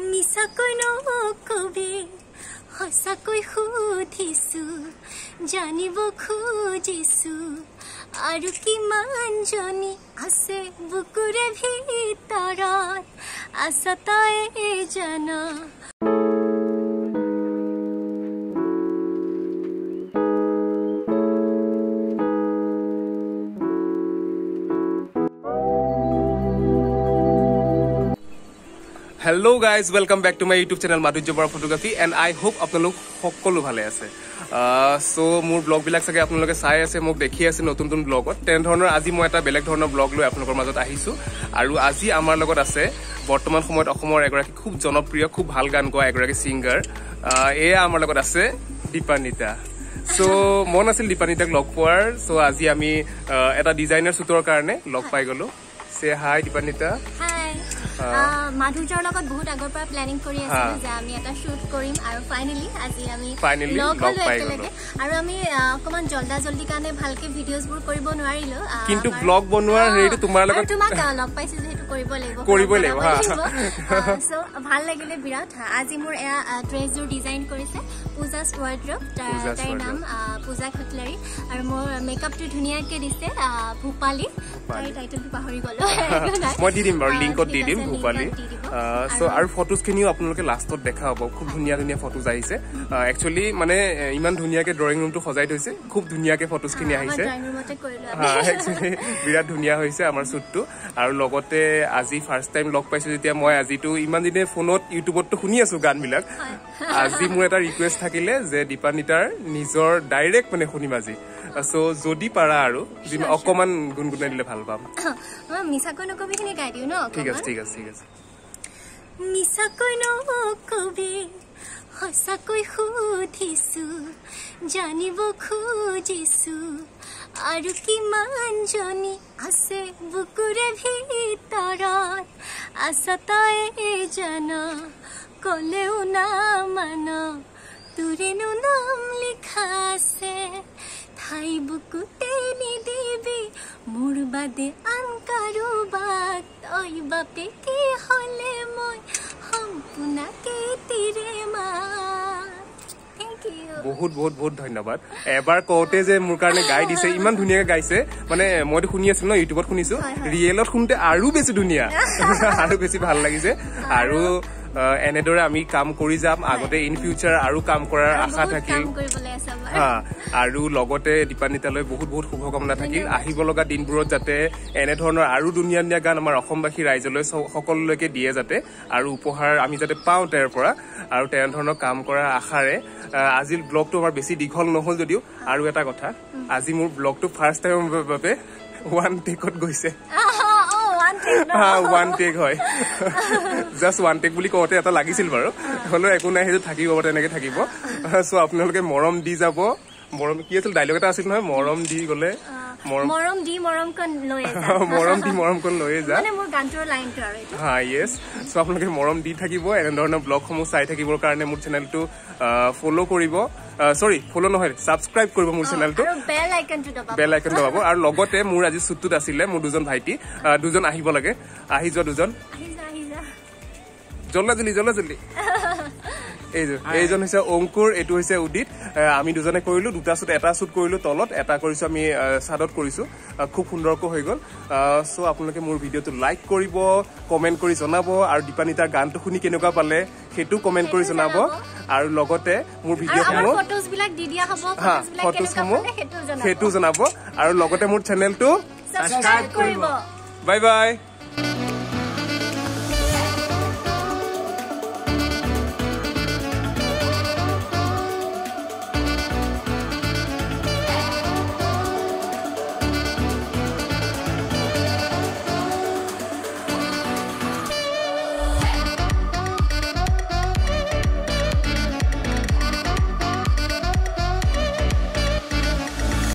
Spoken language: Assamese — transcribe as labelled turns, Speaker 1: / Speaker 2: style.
Speaker 1: মিছাকৈ নকবি সঁচাকৈ সুধিছো জানিব খুজিছো আৰু কিমান জনী আছে বুকুৰে ভিতৰত আছা তই জানা
Speaker 2: Hello guys, welcome back to my YouTube channel Madhurya Bora Photography and I hope আপোনালোক সকলো ভালে আছে। So মোৰ ব্লগ বিলাক চাগে আপোনালোকে চাই আছে মোক দেখি আছে নতুন নতুন ব্লগত তেন ধৰণৰ আজি মই এটা বেলেগ ধৰণৰ ব্লগ লৈ আপোনালোকৰ মাজত আহিছো আৰু আজি আমাৰ লগত আছে বৰ্তমান সময়ত অসমৰ এগৰাকী খুব জনপ্ৰিয় খুব ভাল গান গোৱা এগৰাকী সিঙ্গাৰ এয়া আমাৰ লগত আছে দীপানিতা। So মন আছিল দীপানিতাক লগ পোৱাৰ so আজি আমি এটা ডিজাইনাৰ শুটৰ কাৰণে লগ পাই গলো। Say hi Dipanita.
Speaker 1: মাধুৰ্যৰ লগত বহুত আগৰ পৰা প্ল্যানিং কৰি আছিলো যে আমি এটা শুট কৰিম আৰু ফাইনালি আজি আমি লগ পাই গলো আৰু আমি অকমান জলদি কাৰণে ভালকে ভিডিওজ বোৰ কৰিব নোৱাৰিলো
Speaker 2: কিন্তু ব্লগ বনোৱাৰ হেৰিটো তোমাৰ লগত
Speaker 1: তোমাক লগ পাইছো যেটো কৰিব লাগিব সো ভাল লাগিলে বিৰাট আজি মোৰ এয়া ড্ৰেছৰ ডিজাইন কৰিছে পূজা ৱাৰ্ড্ৰব তাৰ নাম পূজা খটলাৰী আৰু মোৰ মেকআপটো ধুনিয়াকে দিছে ভূপালী তাই টাইটেলটো পাহৰি গলো
Speaker 2: মই দি দিম বাৰু লিংকত দি দিম ভূপালী সো আৰু ফটোজ খিনিও আপোনালোকে লাষ্টত দেখা হ'ব খুব ধুনিয়া ধুনিয়া ফটোজ আহিছে একচুয়ালি মানে ইমান ধুনিয়াকে ড্ৰয়িং ৰুমটো সজাই থৈছে খুব ধুনিয়াকে ফটোজ খিনি আহিছে একচুয়ালি বিৰাট ধুনিয়া হৈছে আমাৰ শ্বুটটো আৰু লগতে আজি ফাৰ্স্ট টাইম লগ পাইছো যেতিয়া মই আজিটো ইমান দিনে ফোনত ইউটিউবত শুনি আছো গান বিলাক আজি মোৰ এটা ৰিকুৱেষ্ট থাকিলে যে দীপানিতাৰ নিজৰ ডাইৰেক্ট মানে শুনিম আজি সো যদি পাৰা আৰু অকমান গুনগুনাই দিলে ভাল পাম
Speaker 1: মিছাকৈ নকবি খিনি গাই দিও ন
Speaker 2: ঠিক আছে ঠিক আছে ঠিক আছে
Speaker 1: মিছাকৈ নকবি সঁচাকৈ সুধিছো জানিব খুজিছো আৰু কিমান জনী আছে বুকুৰে ভিতৰত আছা তই জানা কলেও না মান তোৰেনো নাম লিখা আছে ঠাই বুকুতে নিদিবি মোৰ বাদে আন কাৰোবাক তই বাপে কি হলে মই সম্পূৰ্ণকে তিৰে মা
Speaker 2: বহুত বহুত বহুত ধন্যবাদ এবাৰ কওঁতে যে মোৰ কাৰণে গাই দিছে ইমান ধুনিয়াকে গাইছে মানে মইতো শুনি আছিলো ন ইউটিউবত শুনিছো ৰিয়েলত শুনতে আৰু বেছি ধুনিয়া আৰু বেছি ভাল লাগিছে আৰু এনেদৰে আমি কাম কৰি যাম আগতে ইন ফিউচাৰ আৰু কাম কৰাৰ আশা থাকিল আৰু লগতে দীপানিতালৈ বহুত বহুত শুভকামনা থাকিল আহিব লগা দিনবোৰত যাতে এনে ধৰণৰ আৰু ধুনিয়া ধুনিয়া গান আমাৰ অসমবাসী ৰাইজলৈ সকলোলৈকে দিয়ে যাতে আৰু উপহাৰ আমি যাতে পাওঁ তেওঁৰ পৰা আৰু তেনে ধৰণৰ কাম কৰাৰ আশাৰে আজিৰ ব্লগটো আমাৰ বেছি দীঘল নহল যদিও আৰু এটা কথা আজি মোৰ ব্লগটো ফাৰ্স্ট টাইমৰ বাবে ওৱান টেকত গৈছে ওৱান টেক হয় জাষ্ট ওৱান টেক বুলি কওঁতে এটা লাগিছিল বাৰু হলেও একো নাই সেইটো থাকিব তেনেকে থাকিব সো আপোনালোকে মৰম দি যাব মৰম কি আছিল ডাইলগ এটা আছিল নহয় মৰম দি গলে
Speaker 1: মৰম দি মৰম
Speaker 2: কন লৈ যা
Speaker 1: মানে মোৰ গানটোৰ লাইনটো আৰু এটা
Speaker 2: হা ইয়েস সো আপোনালোকে মৰম দি থাকিব এনে ধৰণৰ ব্লগসমূহ চাই থাকিবৰ কাৰণে মোৰ চেনেলটো ফলো কৰিব সৰি ফলো নহয় সাবস্ক্ৰাইব কৰিব মোৰ চেনেলটো
Speaker 1: আৰু বেল আইকন
Speaker 2: দবাব আৰু লগতে মোৰ আজি শ্বুটটোত আছিলে মোৰ দুজন ভাইটি দুজন আহিব লাগে আহি যোৱা দুজন জল্দি এইজন হৈছে অংকুৰ এটো হৈছে উদিত আমি দুজনে কৰিলো দুটা শ্বুট এটা শ্বুট কৰিলো তলত এটা কৰিছো আমি সাদত কৰিছো খুব সুন্দৰকৈ হৈ গল সো আপোনালোকে মোৰ ভিডিওটো লাইক কৰিব কমেন্ট কৰি জনাব আৰু দীপানিতাৰ গানটো শুনি কেনেকুৱা পালে হেতু কমেন্ট কৰি জনাব আৰু লগতে মোৰ ভিডিওসমূহ
Speaker 1: ফটোজ বিলাক দি দিয়া হ'ব
Speaker 2: ফটোসমূহ হেতু জনাব আৰু লগতে মোৰ চেনেলটো
Speaker 1: সাবস্ক্ৰাইব কৰিব
Speaker 2: বাই বাই